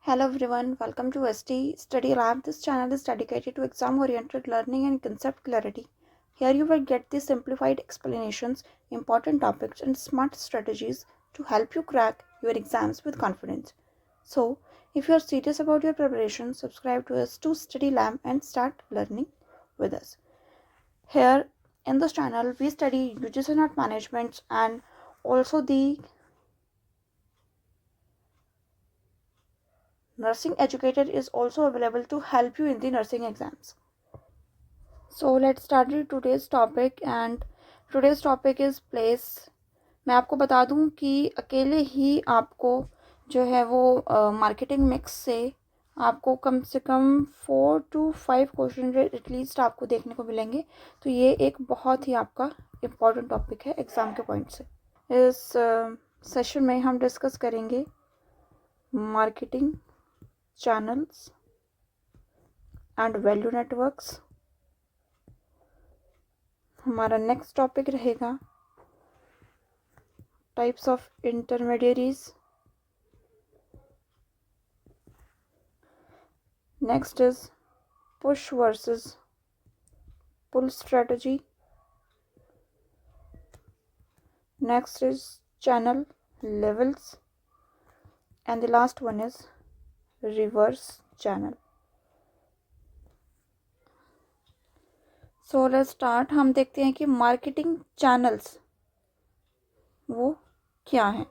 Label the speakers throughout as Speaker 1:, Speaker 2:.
Speaker 1: Hello everyone, welcome to ST Study Lab. This channel is dedicated to exam oriented learning and concept clarity. Here you will get the simplified explanations, important topics, and smart strategies to help you crack your exams with confidence. So, if you are serious about your preparation, subscribe to us to Study Lab and start learning with us. Here in this channel, we study UGC NET management and also the nursing educator is also available to help you in the nursing exams. So let's start with today's topic and today's topic is place. मैं आपको बता दूं कि अकेले ही आपको जो है वो मार्केटिंग मिक्स से आपको कम से कम 4 to 5 क्वेश्चन एटलीस्ट आपको देखने को मिलेंगे. तो ये एक बहुत ही आपका इम्पॉर्टेंट टॉपिक है एग्ज़ाम के पॉइंट से. इस सेशन में हम डिस्कस करेंगे marketing channels and value networks. हमारा नेक्स्ट टॉपिक रहेगा types of intermediaries. Next is push versus pull strategy. Next is channel levels and the last one is reverse channel. So let's start. हम देखते हैं कि marketing channels वो क्या है.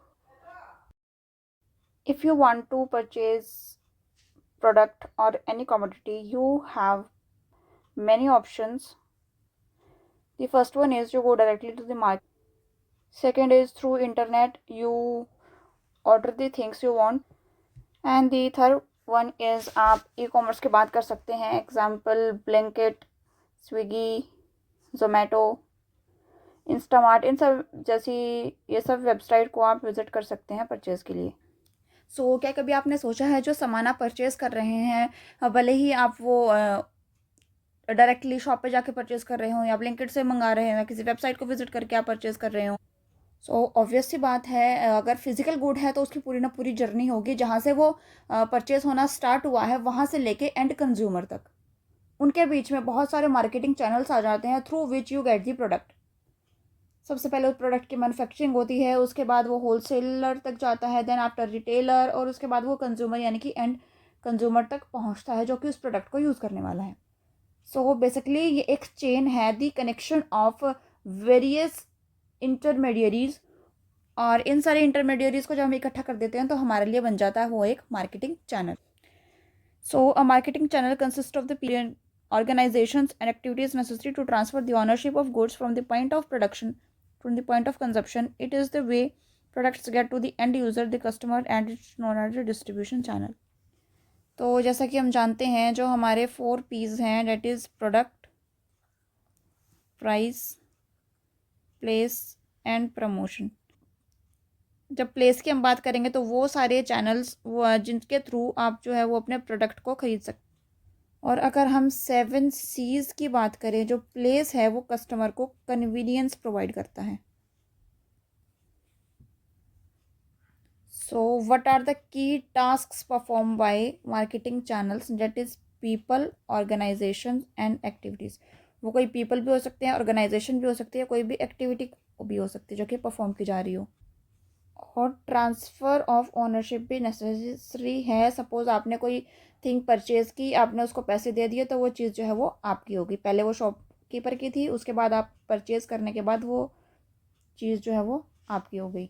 Speaker 1: If you want to purchase product और any commodity you have many options. The first one is you go directly to the market. Second is through internet you order the things you want. And the third one is आप e-commerce की बात कर सकते हैं. Example Blinkit, Swiggy, Zomato, Instamart, इन सब जैसी ये सब वेबसाइट को आप विज़िट कर सकते हैं परचेज़ के लिए. सो क्या कभी आपने सोचा है जो सामान आप परचेज़ कर रहे हैं भले ही आप वो डायरेक्टली शॉप पे जाके परचेज कर रहे हो या ब्लिंकिट से मंगा रहे हो या किसी वेबसाइट को विजिट करके आप परचेज कर रहे हो. सो ऑब्वियस सी बात है अगर फिजिकल गुड है तो उसकी पूरी ना पूरी जर्नी होगी जहाँ से वो परचेज होना स्टार्ट हुआ है वहाँ से लेके एंड कंज्यूमर तक. उनके बीच में बहुत सारे मार्केटिंग चैनल्स आ जाते हैं through which you get the product. सबसे पहले उस प्रोडक्ट की मैन्युफैक्चरिंग होती है, उसके बाद वो होलसेलर तक जाता है, देन आफ्टर रिटेलर, और उसके बाद वो कंज्यूमर यानी कि एंड कंज्यूमर तक पहुँचता है जो कि उस प्रोडक्ट को यूज़ करने वाला है. सो बेसिकली ये एक चेन है, दी कनेक्शन ऑफ वेरियस इंटरमीडियरीज. और इन सारे इंटरमीडियरीज को जब हम इकट्ठा कर देते हैं तो हमारे लिए बन जाता है वो एक marketing channel. So a marketing channel consist of the period organizations and activities necessary to transfer the ownership of goods from the point of production to the point of consumption. It is the way products get to the end user, the customer, and it's known as the distribution channel. तो जैसा कि हम जानते हैं जो हमारे 4 P's हैं, that is product, price, place and promotion. जब प्लेस की हम बात करेंगे तो वो सारे चैनल्स वो जिनके थ्रू आप जो है वो अपने प्रोडक्ट को खरीद सकते. और अगर हम 7 C's की बात करें, जो प्लेस है वो कस्टमर को कन्वीनियंस प्रोवाइड करता है. So what are the key tasks performed by marketing channels? That is people, organizations and activities. वो कोई people भी हो सकते हैं, organization भी हो सकती है, कोई भी activity भी हो सकती है जो कि परफॉर्म की जा रही हो. और ट्रांसफ़र ऑफ ओनरशिप भी नेसेसरी है. सपोज़ आपने कोई थिंग परचेज़ की, आपने उसको पैसे दे दिए तो वो चीज़ जो है वो आपकी होगी. पहले वो शॉपकीपर की थी, उसके बाद आप परचेज़ करने के बाद वो चीज़ जो है वो आपकी हो गई.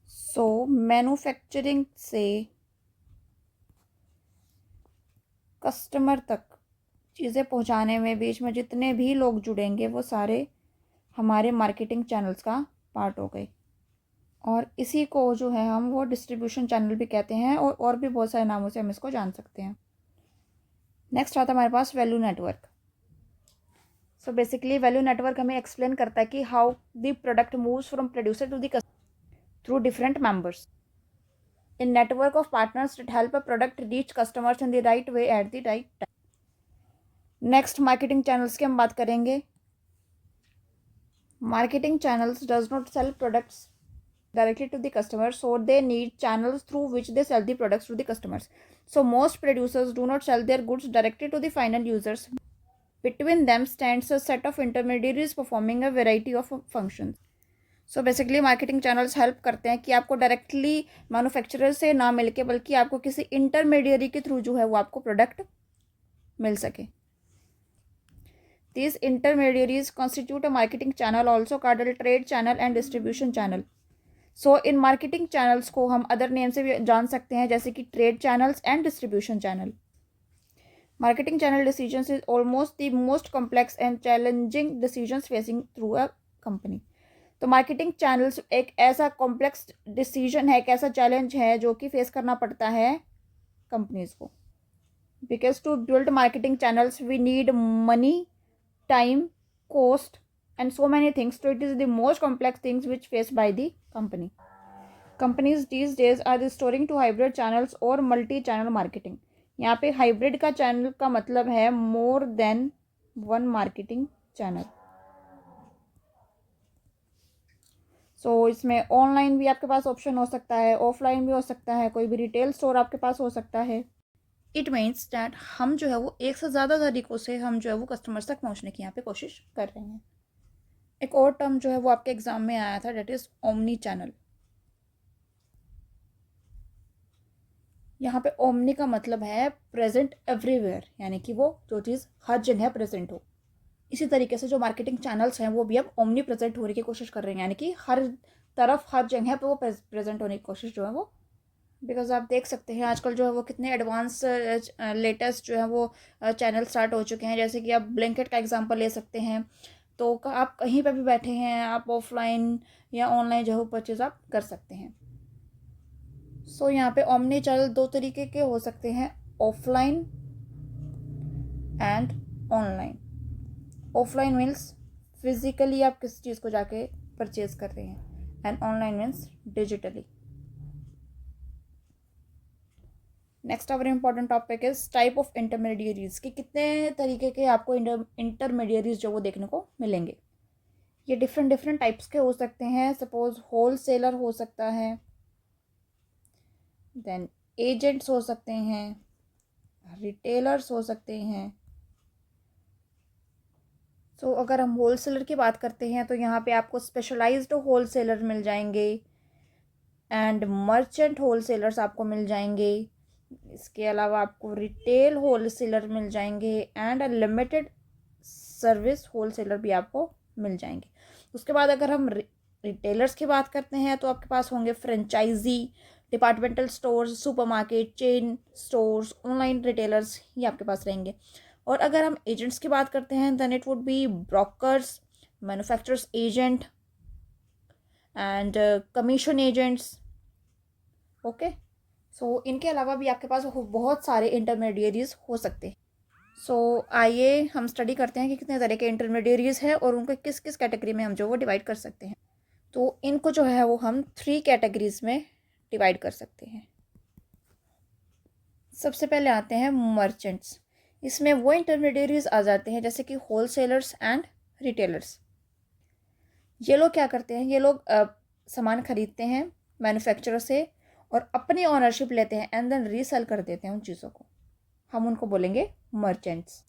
Speaker 1: सो मैन्युफैक्चरिंग से कस्टमर तक चीज़ें पहुंचाने में बीच में जितने भी लोग जुड़ेंगे वो सारे हमारे मार्केटिंग चैनल्स का पार्ट हो गए. और इसी को जो है हम वो डिस्ट्रीब्यूशन चैनल भी कहते हैं और भी बहुत सारे नामों से हम इसको जान सकते हैं. नेक्स्ट आता है हमारे पास value network. So basically value network हमें एक्सप्लेन करता है कि how the product moves from producer to the customer through different members in network of partners that help a product reach customers in the right way at the right time. Next marketing channels की हम बात करेंगे. Marketing channels does not sell products directly to the customers, so they need channels through which they sell the products to the customers. So most producers do not sell their goods directly to the final users. Between them stands a set of intermediaries performing a variety of functions. So basically marketing channels help करते हैं कि आपको directly manufacturer से ना मिल के बल्कि आपको किसी इंटरमीडियरी के थ्रू जो है वो आपको प्रोडक्ट मिल सके. These intermediaries constitute a marketing channel, also called a trade channel and distribution channel. So in marketing channels को हम other name से भी जान सकते हैं जैसे कि trade channels and distribution channel. Marketing channel decisions is almost the most complex and challenging decisions facing through a company. तो मार्केटिंग चैनल्स एक ऐसा कॉम्प्लेक्स डिसीजन है, एक ऐसा चैलेंज है जो कि फेस करना पड़ता है कंपनीज को. Because to build marketing channels we need money, time, cost, and so many things. So it is the most complex things which faced by the company. Companies these days are restoring to hybrid channels or multi-channel marketing. यहाँ पे hybrid का channel का मतलब है more than one marketing channel. So इसमें online भी आपके पास option हो सकता है, ऑफलाइन भी हो सकता है, कोई भी रिटेल स्टोर आपके पास हो सकता है. इट मीन्स डैट हम जो है वो एक से ज़्यादा तरीक़ों से हम जो है वो कस्टमर्स तक पहुंचने की यहाँ पे कोशिश कर रहे हैं. एक और टर्म जो है वो आपके एग्जाम में आया था, डेट इज़ ओमनी चैनल. यहाँ पे ओमनी का मतलब है प्रेजेंट एवरीवेयर, यानी कि वो जो चीज़ हर जगह प्रेजेंट हो. इसी तरीके से जो मार्केटिंग चैनल्स हैं वो भी अब ओमनी प्रेजेंट होने की कोशिश कर रहे हैं, यानी कि हर तरफ हर जगह पे वो प्रेजेंट होने की कोशिश जो है वो. बिकॉज आप देख सकते हैं आजकल जो है वो कितने एडवांस लेटेस्ट जो है वो चैनल स्टार्ट हो चुके हैं. जैसे कि आप ब्लिंकिट का एग्जांपल ले सकते हैं. तो आप कहीं पर भी बैठे हैं, आप ऑफलाइन या ऑनलाइन जो है परचेज आप कर सकते हैं. सो यहाँ पे ओमनी चैनल दो तरीके के हो सकते हैं, offline and online. Offline means physically आप किसी चीज़ को जाके परचेज कर रहे हैं, and online means digitally. Next our important topic is type of intermediaries, कि कितने तरीके के आपको इंटरमीडियरीज जो वो देखने को मिलेंगे. ये डिफरेंट डिफरेंट टाइप्स के हो सकते हैं. सपोज होल सेलर हो सकता है, देन एजेंट्स हो सकते हैं, रिटेलर्स हो सकते हैं. सो अगर हम होल सेलर की बात करते हैं तो यहाँ पे आपको स्पेशलाइज्ड होल सेलर मिल जाएंगे एंड मर्चेंट होल सेलर्स आपको मिल जाएंगे. इसके अलावा आपको रिटेल होल सेलर मिल जाएंगे and limited service wholesaler भी आपको मिल जाएंगे. उसके बाद अगर हम रिटेलर्स की बात करते हैं तो आपके पास होंगे franchisee, departmental stores, supermarket, chain stores, online retailers, ये आपके पास रहेंगे. और अगर हम एजेंट्स की बात करते हैं then it would be brokers, manufacturers agent and commission agents. Okay, so इनके अलावा भी आपके पास बहुत सारे इंटरमीडियरीज हो सकते हैं. सो आइए हम स्टडी करते हैं कि कितने तरह के इंटरमीडियरीज हैं और उनको किस किस कैटेगरी में हम जो वो डिवाइड कर सकते हैं. तो इनको जो है वो हम 3 कैटेगरीज में डिवाइड कर सकते हैं. सबसे पहले आते हैं मर्चेंट्स. इसमें वो इंटरमीडियरीज आ जाते हैं जैसे कि होल सेलर्स एंड रिटेलर्स. ये लोग क्या करते हैं, ये लोग सामान खरीदते हैं मैन्युफैक्चरर से और अपनी ऑनरशिप लेते हैं एंड देन रीसेल कर देते हैं उन चीज़ों को. हम उनको बोलेंगे मर्चेंट्स.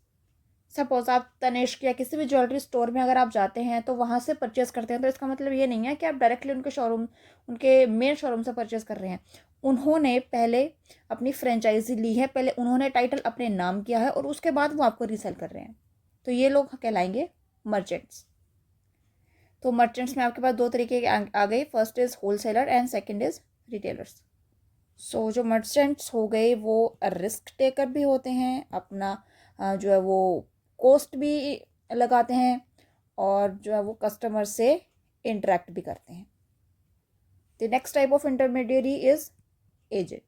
Speaker 1: सपोज आप तनिष्क या किसी भी ज्वेलरी स्टोर में अगर आप जाते हैं तो वहाँ से परचेस करते हैं, तो इसका मतलब ये नहीं है कि आप डायरेक्टली उनके शोरूम, उनके मेन शोरूम से परचेस कर रहे हैं. उन्होंने पहले अपनी फ्रेंचाइजी ली है, पहले उन्होंने टाइटल अपने नाम किया है और उसके बाद वो आपको रीसेल कर रहे हैं. तो ये लोग कहलाएंगे मर्चेंट्स. तो मर्चेंट्स में आपके पास 2 तरीके के आ गए. First is wholesaler and second is retailers. So जो मर्चेंट्स हो गए वो रिस्क टेकर भी होते हैं, अपना जो है वो कॉस्ट भी लगाते हैं और जो है वो कस्टमर से इंटरेक्ट भी करते हैं. The next type of intermediary is agent.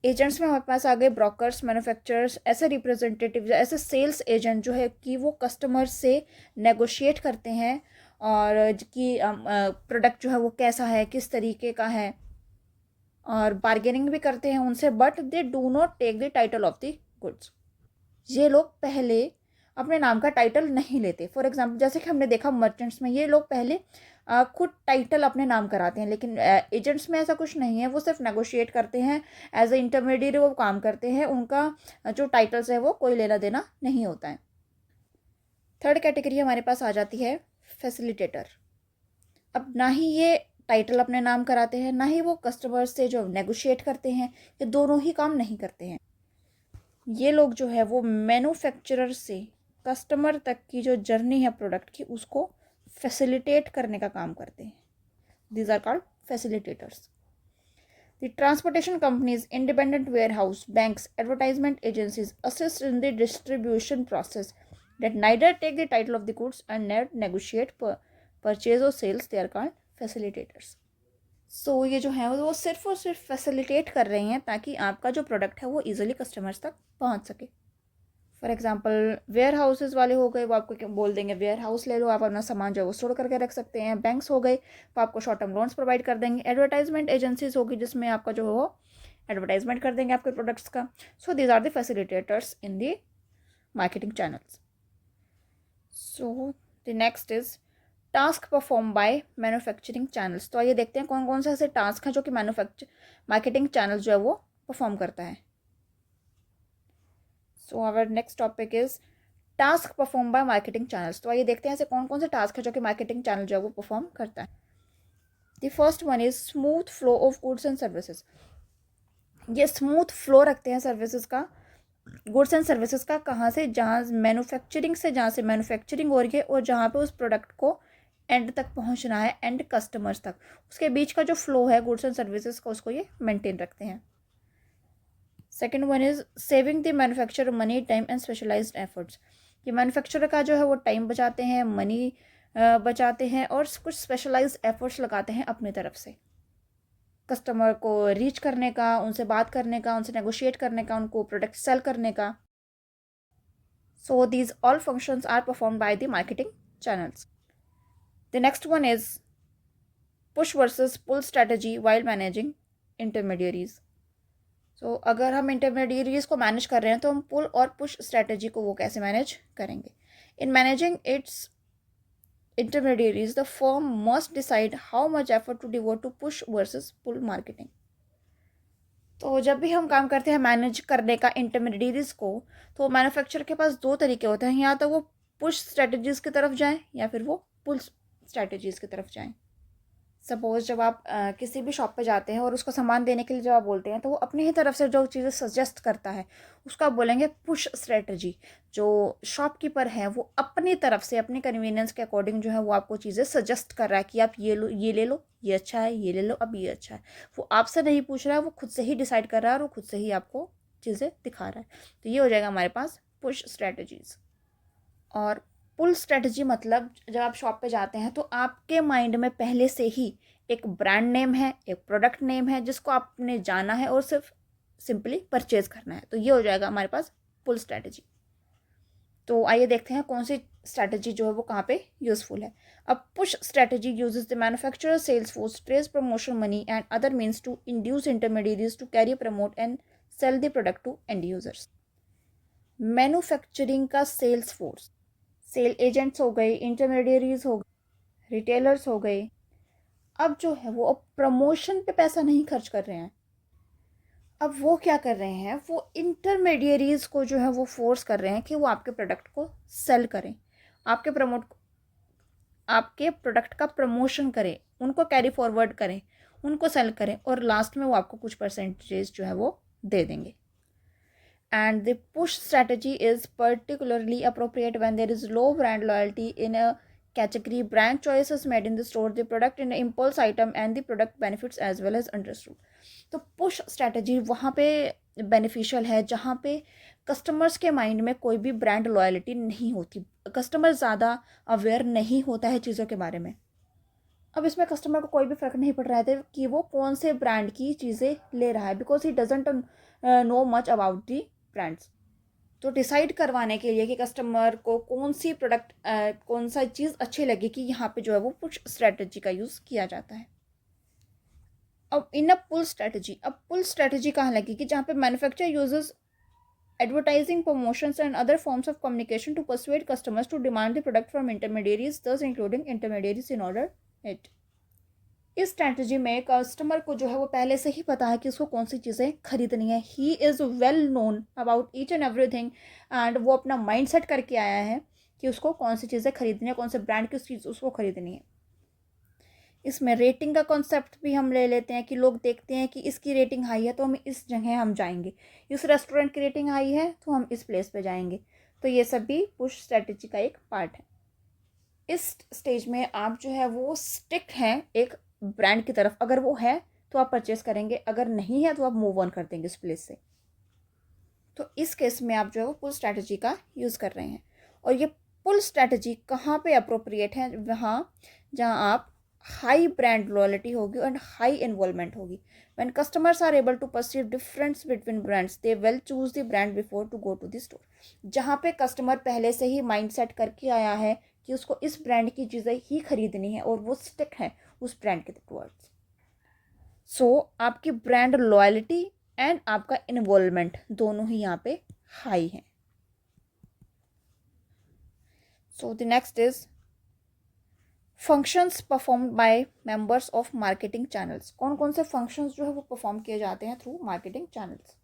Speaker 1: Agents में हमारे पास आ गए ब्रोकर्स, मैन्युफैक्चरर्स, ऐसे रिप्रेजेंटेटिव, ऐसे सेल्स एजेंट जो है कि वो कस्टमर से नेगोशिएट करते हैं और कि प्रोडक्ट जो है वो कैसा है, किस तरीके का है, और बार्गेनिंग भी करते हैं उनसे, but they do not take the title of the goods. ये लोग पहले अपने नाम का टाइटल नहीं लेते। फॉर एग्जांपल जैसे कि हमने देखा मर्चेंट्स में, ये लोग पहले खुद टाइटल अपने नाम कराते हैं, लेकिन एजेंट्स में ऐसा कुछ नहीं है। वो सिर्फ नेगोशिएट करते हैं, एज ए इंटरमीडिएट वो काम करते हैं, उनका जो टाइटल्स है वो कोई लेना देना नहीं होता है। थर्ड कैटेगरी हमारे पास आ जाती है फैसिलिटेटर। अब ना ही ये टाइटल अपने नाम कराते हैं, ना ही वो कस्टमर से जो नेगोशिएट करते हैं, ये दोनों ही काम नहीं करते हैं। ये लोग जो है वो मैन्युफैक्चरर से कस्टमर तक की जो जर्नी है प्रोडक्ट की, उसको फैसिलिटेट करने का काम करते हैं। These are called facilitators. The transportation companies, independent warehouse, banks, advertisement agencies assist in the distribution process that neither take the title of the goods and neither negotiate purchase or sales. They are called facilitators. So ये जो है वो सिर्फ और सिर्फ facilitate कर रहे हैं ताकि आपका जो प्रोडक्ट है वो इजीली कस्टमर्स तक पहुंच सके। फॉर एग्जाम्पल वेयर हाउसेज वाले हो गए, वो आपको बोल देंगे वेयर हाउस ले लो, आप अपना सामान जो है वो स्टोर करके रख सकते हैं। बैंक्स हो गए, वो आपको शॉर्ट टर्म लोन्स प्रोवाइड कर देंगे। एडवर्टाइजमेंट एजेंसीज होगी, जिसमें आपका जो है वो एडवर्टाइजमेंट कर देंगे आपके प्रोडक्ट्स का। So these are the facilitators in the marketing channels. So the next is task perform by manufacturing channels. तो आइए देखते हैं कौन कौन से ऐसे टास्क हैं जो कि मार्केटिंग चैनल जो है वो परफॉर्म करता है। So our next topic is task perform by marketing channels. तो आइए देखते हैं ऐसे कौन कौन से टास्क है जो कि मार्केटिंग चैनल जो है वो परफॉर्म करता है। The first one is smooth flow of goods and services. ये स्मूथ फ्लो रखते हैं सर्विसेज का, गुड्स एंड सर्विसेज का। कहाँ से? जहाँ मैन्युफैक्चरिंग से, जहाँ से मैन्युफैक्चरिंग हो रही है और जहाँ पे उस प्रोडक्ट को एंड तक पहुँचना है, एंड कस्टमर्स तक, उसके बीच का जो फ्लो है गुड्स एंड सर्विसेज का, उसको ये मेंटेन रखते हैं। Second one is saving the manufacturer money, time and specialized efforts. ये मैन्युफैक्चरर का जो है वो टाइम बचाते हैं, मनी बचाते हैं और कुछ स्पेशलाइज्ड एफर्ट्स लगाते हैं अपनी तरफ से कस्टमर को रीच करने का, उनसे बात करने का, उनसे नेगोशिएट करने का, उनको प्रोडक्ट सेल करने का। So these all functions are perform by the marketing channels. The next one is push versus pull strategy while managing intermediaries. So अगर हम इंटरमीडियरीज को मैनेज कर रहे हैं तो हम पुल और पुश स्ट्रेटजी को वो कैसे मैनेज करेंगे। In managing it's intermediaries, the firm must decide how much effort to devote to push versus pull marketing. तो जब भी हम काम करते हैं मैनेज करने का इंटरमीडियरीज को, तो मैन्युफैक्चरर के पास दो तरीके होते हैं, या तो वो पुश स्ट्रेटजीज की तरफ जाएं या फिर वो पुल स्ट्रेटजीज की तरफ जाएं। सपोज जब आप किसी भी शॉप पे जाते हैं और उसको सामान देने के लिए जब आप बोलते हैं, तो वो अपनी ही तरफ से जो चीज़ें सजेस्ट करता है उसको आप बोलेंगे पुश स्ट्रेटजी। जो शॉपकीपर है वो अपनी तरफ से अपनी कन्वीनियंस के अकॉर्डिंग जो है वो आपको चीज़ें सजेस्ट कर रहा है कि आप ये लो, ये ले लो, ये अच्छा है, ये ले लो, अब ये अच्छा है। वो आपसे नहीं पूछ रहा है, वो खुद से ही डिसाइड कर रहा है और वो खुद से ही आपको चीज़ें दिखा रहा है। तो ये हो जाएगा हमारे पास पुश स्ट्रेटजीज। और पुल स्ट्रेटजी मतलब जब आप शॉप पे जाते हैं तो आपके माइंड में पहले से ही एक ब्रांड नेम है, एक प्रोडक्ट नेम है, जिसको आपने जाना है और सिर्फ सिंपली परचेज करना है। तो ये हो जाएगा हमारे पास पुल स्ट्रेटजी। तो आइए देखते हैं कौन सी स्ट्रेटजी जो है वो कहाँ पे यूजफुल है। अब push strategy uses the manufacturer sales force trade promotion money and other means to induce intermediaries to carry promote and sell the product to end users. Manufacturing का सेल्स फोर्स, सेल एजेंट्स हो गए, intermediaries हो गए, retailers हो गए, अब जो है वो अब प्रमोशन पे पैसा नहीं खर्च कर रहे हैं। अब वो क्या कर रहे हैं, वो इंटरमीडियरीज को जो है वो फोर्स कर रहे हैं कि वो आपके प्रोडक्ट को सेल करें, आपके प्रोडक्ट का प्रमोशन करें, उनको कैरी फॉरवर्ड करें, उनको सेल करें, और लास्ट में वो आपको कुछ परसेंटेज जो है वो दे देंगे। And the push strategy is particularly appropriate when there is low brand loyalty in a category. Brand choices made in the store, the product in an impulse item, and the product benefits as well as understood. तो push strategy वहाँ पे beneficial है जहाँ पे customers के mind में कोई भी ब्रांड लॉयल्टी नहीं होती, कस्टमर ज़्यादा अवेयर नहीं होता है चीज़ों के बारे में। अब इसमें कस्टमर को कोई भी फ़र्क नहीं पड़ रहा है कि वो कौन से ब्रांड की चीज़ें ले रहा है, because he doesn't know much about the brands. तो डिसाइड करवाने के लिए कि कस्टमर को कौन सी प्रोडक्ट कौन सा चीज़ अच्छी लगेगी, यहाँ पे जो है वो पुश स्ट्रेटजी का यूज़ किया जाता है। अब इन अ पुल स्ट्रेटजी, अब पुल स्ट्रेटजी कहाँ लगेगी, जहाँ पे manufacturer uses advertising, promotions, and other forms of communication to persuade customers to demand the product from intermediaries, thus including intermediaries in order it. इस स्ट्रैटेजी में कस्टमर को जो है वो पहले से ही पता है कि उसको कौन सी चीज़ें खरीदनी है. He is well known about each and everything and वो अपना माइंड सेट करके आया है कि उसको कौन सी चीज़ें खरीदनी है, कौन से ब्रांड की चीज़ उसको खरीदनी है. इसमें रेटिंग का कॉन्सेप्ट भी हम ले लेते हैं कि लोग देखते हैं कि इसकी रेटिंग हाई है तो हम इस जगह हम जाएंगे, इस रेस्टोरेंट की रेटिंग हाई है तो हम इस प्लेस पे जाएंगे. तो ये सब भी पुश स्ट्रेटेजी का एक पार्ट है. इस स्टेज में आप जो है वो स्टिक हैं एक ब्रांड की तरफ. अगर वो है तो आप परचेस करेंगे, अगर नहीं है तो आप मूव ऑन कर देंगे उस प्लेस से. तो इस केस में आप जो है वो पुल स्ट्रैटेजी का यूज़ कर रहे हैं. और ये पुल स्ट्रैटेजी कहाँ पे अप्रोप्रिएट है? वहाँ जहाँ आप हाई ब्रांड लॉयल्टी होगी एंड हाई इन्वॉल्वमेंट होगी. When customers are able to perceive difference between brands they will choose the brand before to go to the store. जहाँ पे कस्टमर पहले से ही माइंड सेट करके आया है कि उसको इस ब्रांड की चीज़ें ही खरीदनी है और वो स्टिक है उस ब्रांड के टुवर्ड्स. सो आपकी ब्रांड लॉयल्टी एंड आपका इन्वॉल्वमेंट दोनों ही यहाँ पे हाई हैं. सो the next is functions performed by members of marketing channels. कौन कौन से फंक्शंस जो है वो परफॉर्म किए जाते हैं through marketing channels?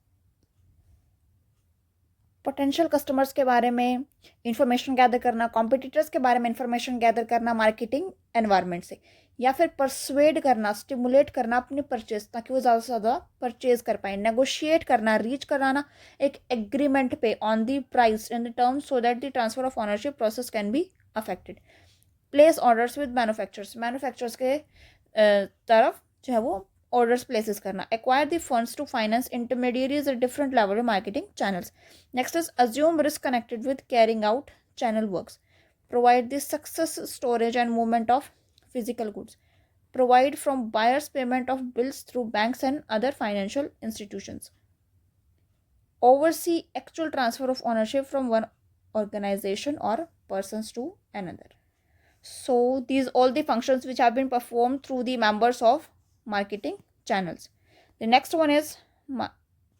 Speaker 1: Potential customers के बारे में इंफॉर्मेशन गैदर करना, कॉम्पिटिटर्स के बारे में इंफॉर्मेशन गैदर करना मार्केटिंग एनवायरनमेंट से, या फिर परसुएड करना, स्टिमुलेट करना अपनी परचेज ताकि वो ज़्यादा से ज़्यादा परचेज कर पाए, नेगोशिएट करना, रीच कराना एक एग्रीमेंट पे on the price in the terms so that the transfer of ownership process can be affected. Place orders with manufacturers के तरफ जो है वो orders places करना. Acquire the funds to finance intermediaries at different level of marketing channels. Next is assume risk connected with carrying out channel works. Provide the success storage and movement of physical goods. Provide from buyers payment of bills through banks and other financial institutions. Oversee actual transfer of ownership from one organization or persons to another. So these all the functions which have been performed through the members of marketing channels. The next one is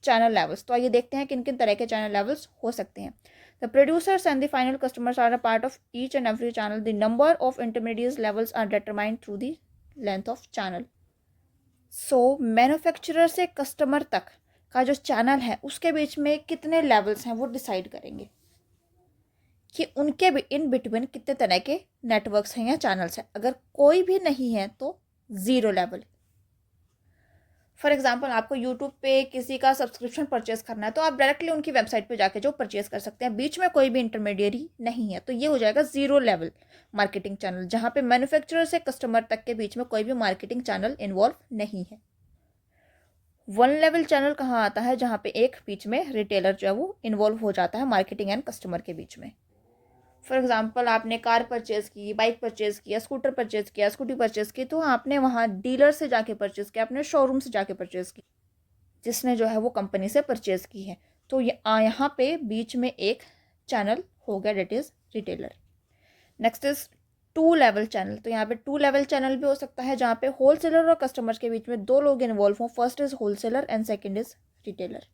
Speaker 1: channel levels. तो आइए देखते हैं किन किन तरह के channel levels हो सकते हैं. The producers and the final customers are a part of each and every channel. The number of intermediate levels are determined through the length of channel. So manufacturer से कस्टमर तक का जो channel है उसके बीच में कितने लेवल्स हैं वो डिसाइड करेंगे कि उनके इन बिटवीन कितने तरह के नेटवर्क्स हैं या चैनल्स हैं. अगर कोई भी नहीं है तो ज़ीरो लेवल. फॉर एग्जाम्पल आपको यूट्यूब पे किसी का सब्सक्रिप्शन परचेस करना है तो आप डायरेक्टली उनकी वेबसाइट पे जाके जो परचेस कर सकते हैं, बीच में कोई भी इंटरमीडिएरी नहीं है. तो ये हो जाएगा ज़ीरो लेवल मार्केटिंग चैनल, जहाँ पे मैन्युफैक्चरर से कस्टमर तक के बीच में कोई भी मार्केटिंग चैनल इन्वॉल्व नहीं है. वन लेवल चैनल कहाँ आता है? जहाँ पे एक बीच में रिटेलर जो है वो इन्वॉल्व हो जाता है मार्केटिंग एंड कस्टमर के बीच में. फॉर एग्जाम्पल आपने कार परचेज़ की, बाइक परचेज़ किया, स्कूटर परचेज़ किया, स्कूटी परचेज़ की, तो आपने वहाँ डीलर से जाके परचेज़ किया, अपने शोरूम से जाके परचेज़ की, जिसने जो है वो कंपनी से परचेज़ की है. तो यहाँ पे बीच में एक चैनल हो गया, that is retailer. Next is two level channel. तो यहाँ पे टू लेवल चैनल भी हो सकता है जहाँ पे होलसेलर और कस्टमर के बीच में दो लोग इन्वॉल्व हों. First is wholesaler and second is retailer.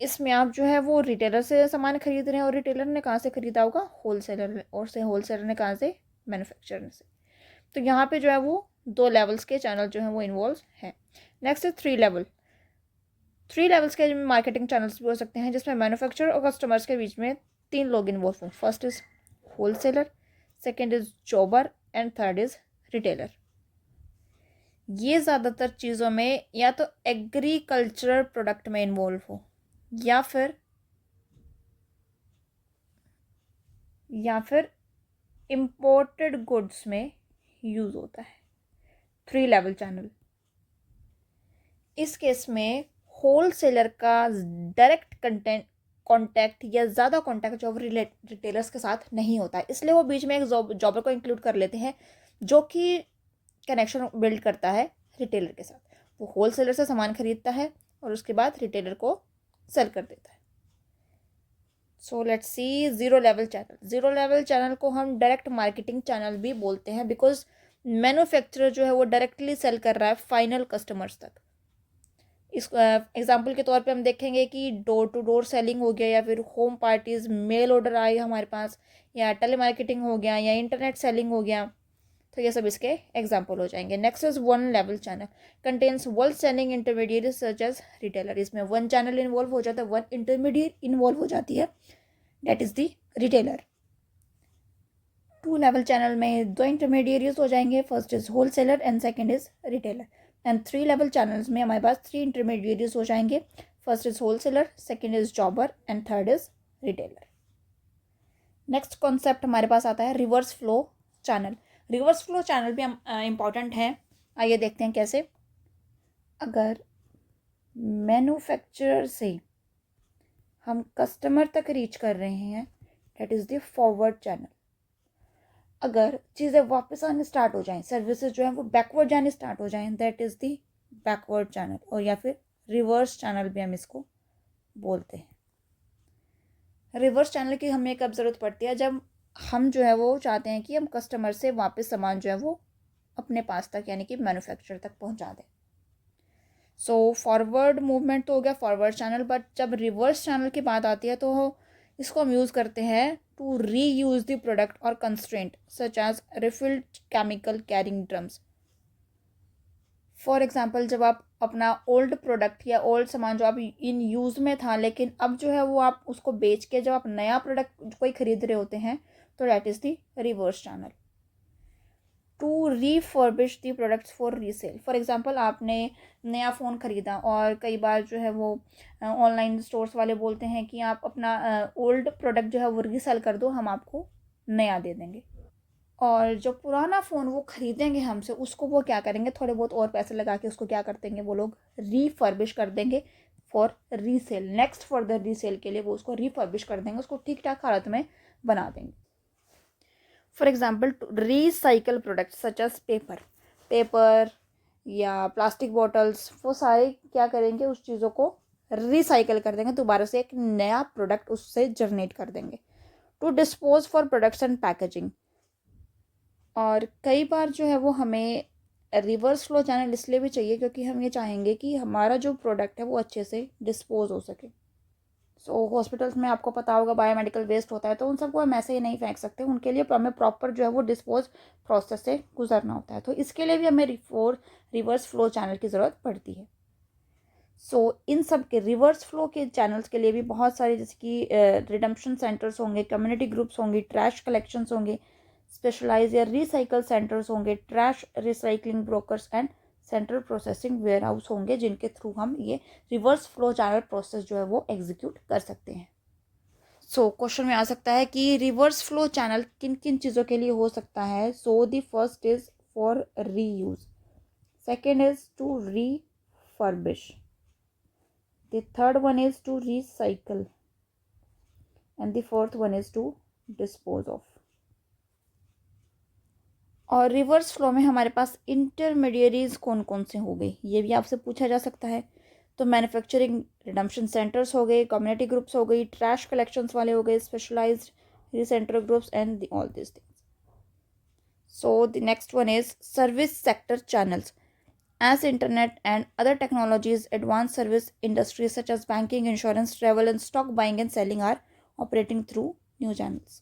Speaker 1: इसमें आप जो है वो रिटेलर से सामान खरीद रहे हैं और रिटेलर ने कहाँ से खरीदा होगा? होलसेलर, और से होलसेलर ने कहाँ से? मैन्युफैक्चरर से. तो यहाँ पे जो है वो दो लेवल्स के चैनल जो हैं वो इन्वॉल्व हैं. Next is three level. Three levels के मार्केटिंग चैनल्स भी हो सकते हैं जिसमें मैन्युफैक्चरर और कस्टमर्स के बीच में तीन लोग इन्वॉल्व हों. First is wholesaler, second is jobber and third is retailer. ये ज़्यादातर चीज़ों में या तो एग्रीकल्चरल प्रोडक्ट में इन्वॉल्व हो या फिर इम्पोर्टेड गुड्स में यूज़ होता है. Three level channel. इस केस में होलसेलर का डायरेक्ट कॉन्टैक्ट या ज़्यादा कॉन्टैक्ट जो रिटेलर्स के साथ नहीं होता है, इसलिए वो बीच में एक जॉबर को इंक्लूड कर लेते हैं जो कि कनेक्शन बिल्ड करता है रिटेलर के साथ. वो होलसेलर से सामान खरीदता है और उसके बाद रिटेलर को सेल कर देता है. So let's see zero level channel. Zero level channel को हम डायरेक्ट मार्केटिंग चैनल भी बोलते हैं बिकॉज मैन्युफैक्चरर जो है वो डायरेक्टली सेल कर रहा है फाइनल कस्टमर्स तक. इस एग्जांपल के तौर पे हम देखेंगे कि डोर टू डोर सेलिंग हो गया, या फिर होम पार्टीज मेल ऑर्डर आए हमारे पास, या टेली मार्केटिंग हो गया, या इंटरनेट सेलिंग हो गया। तो ये सब इसके एग्जाम्पल हो जाएंगे। Next is one level channel contains world selling intermediate such as retailer. इसमें वन चैनल इन्वॉल्व हो जाता है, वन इंटरमीडिएट इन्वॉल्व हो जाती है, that is the retailer. Two level channel में दो इंटरमीडिएट्स हो जाएंगे, first is wholesaler and second is retailer. And three level channels में हमारे पास थ्री इंटरमीडिएट्स हो जाएंगे, first is wholesaler, second is jobber and third is retailer. Next concept हमारे पास आता है reverse flow channel. Reverse flow channel भी important है। आइए देखते हैं कैसे। अगर मैन्युफैक्चरर से हम कस्टमर तक रीच कर रहे हैं, that is the forward channel. अगर चीज़ें वापस आने स्टार्ट हो जाएं, सर्विसेज जो है वो बैकवर्ड जाने स्टार्ट हो जाएं, that is the backward channel, और या फिर रिवर्स चैनल भी हम इसको बोलते हैं। रिवर्स चैनल की हमें कब ज़रूरत पड़ती है? जब हम जो है वो चाहते हैं कि हम कस्टमर से वापस सामान जो है वो अपने पास तक, यानी कि मैन्युफैक्चरर तक पहुंचा दें। सो फॉरवर्ड मूवमेंट तो हो गया फॉरवर्ड चैनल, बट जब रिवर्स चैनल की बात आती है तो इसको हम यूज़ करते हैं to reuse the product और constraint such as refilled chemical carrying drums. For example, जब आप अपना ओल्ड प्रोडक्ट या ओल्ड सामान जो आप इन यूज़ में था, लेकिन अब जो है वो आप उसको बेच के जब आप नया प्रोडक्ट कोई खरीद रहे होते हैं, तो that is the reverse channel. To refurbish the products for resale. For example, आपने नया फ़ोन ख़रीदा और कई बार जो है वो ऑनलाइन स्टोर्स वाले बोलते हैं कि आप अपना ओल्ड प्रोडक्ट जो है वो रीसेल कर दो, हम आपको नया दे देंगे। और जो पुराना फ़ोन वो ख़रीदेंगे हमसे, उसको वो क्या करेंगे, थोड़े बहुत और पैसे लगा के उसको क्या कर देंगे, वो लोग रीफर्बिश कर देंगे for resale. Next further resale के लिए वो उसको रीफर्बिश कर देंगे, उसको ठीक ठाक हालत में बना देंगे। For example, recycle products such as paper या प्लास्टिक बॉटल्स, वो सारे क्या करेंगे, उस चीज़ों को रिसाइकल कर देंगे, दोबारा से एक नया प्रोडक्ट उससे जनरेट कर देंगे। To dispose for products and packaging. और कई बार जो है वो हमें रिवर्स फ्लो चैनल इसलिए भी चाहिए क्योंकि हम ये चाहेंगे कि हमारा जो प्रोडक्ट है वो अच्छे से डिस्पोज हो सके। सो हॉस्पिटल्स में आपको पता होगा बायोमेडिकल वेस्ट होता है, तो उन सबको हम ऐसे ही नहीं फेंक सकते, उनके लिए हमें प्रॉपर जो है वो डिस्पोज प्रोसेस से गुजरना होता है। तो इसके लिए भी हमें रिवर्स फ्लो चैनल की ज़रूरत पड़ती है। सो इन सब के रिवर्स फ्लो के चैनल्स के लिए भी बहुत सारे, जैसे कि रिडम्पशन सेंटर्स होंगे, कम्युनिटी ग्रुप्स होंगे, ट्रैश कलेक्शंस होंगे, स्पेशलाइज या रिसाइकल सेंटर्स होंगे, trash recycling brokers and central processing warehouse होंगे, जिनके थ्रू हम ये रिवर्स फ्लो चैनल प्रोसेस जो है वो एग्जीक्यूट कर सकते हैं। सो क्वेश्चन में आ सकता है कि रिवर्स फ्लो चैनल किन किन चीज़ों के लिए हो सकता है। So the first is for reuse, second is to refurbish, the third one is to recycle, and the fourth one is to dispose of. और रिवर्स फ्लो में हमारे पास इंटरमीडिएरीज कौन कौन से हो गए, ये भी आपसे पूछा जा सकता है। तो मैन्युफैक्चरिंग रिडम्पशन सेंटर्स हो गए, कम्युनिटी ग्रुप्स हो गई, ट्रैश कलेक्शंस वाले हो गए, specialised recenter groups and all this things. So the next one is service sector channels. As internet and other technologies advance, service industries such as banking, insurance, travel and stock buying and selling are operating through new channels.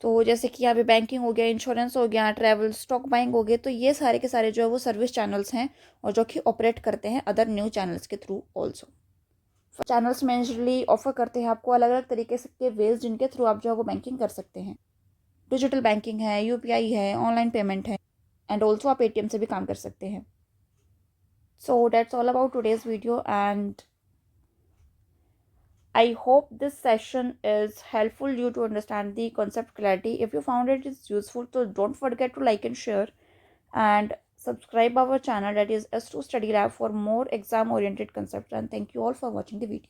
Speaker 1: तो जैसे कि यहाँ पे banking हो गया, insurance हो गया, travel, stock buying हो गए, तो ये सारे के सारे जो है वो सर्विस चैनल्स हैं और जो कि ऑपरेट करते हैं अदर न्यू चैनल्स के through also. Channels majorly offer करते हैं आपको अलग अलग तरीके से के वेज, जिनके थ्रू आप जो है वो बैंकिंग कर सकते हैं। डिजिटल बैंकिंग है, यूपीआई है, ऑनलाइन पेमेंट है, एंड ऑल्सो आप एटीएम से भी काम कर सकते हैं। So that's all about today's video, and I hope this session is helpful you to understand the concept clarity. If you found it is useful, so don't forget to like and share and subscribe our channel, that is S2 Study Lab, for more exam oriented concepts. And thank you all for watching the video.